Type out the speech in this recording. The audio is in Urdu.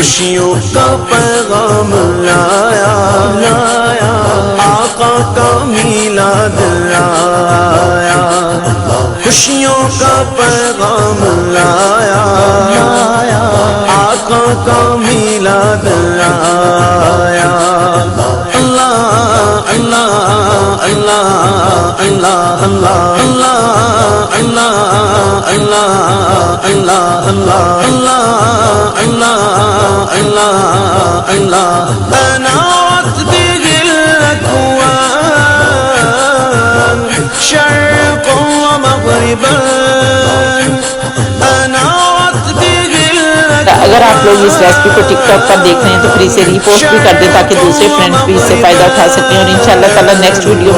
خوشیوں کا پیغام لایا لایا، آقا کا میلاد لایا، خوشیوں کا پیغام لایا لایا، آقا کا میلاد لایا۔ اللہ اللہ اللہ اللہ اللہ اللہ اللہ اللہ اللہ اللہ اللہ اللہ أنارت به الأكوان شرقا ومغربا أنارت به اگر آپ لوگ اس ریسپی کو ٹک ٹاک پر دیکھ رہے ہیں تو پلیز اسے ری پوسٹ بھی کر دیں تاکہ دوسرے فرینڈس بھی اس سے فائدہ اٹھا سکیں، اور انشاءاللہ تعالی نیکسٹ ویڈیو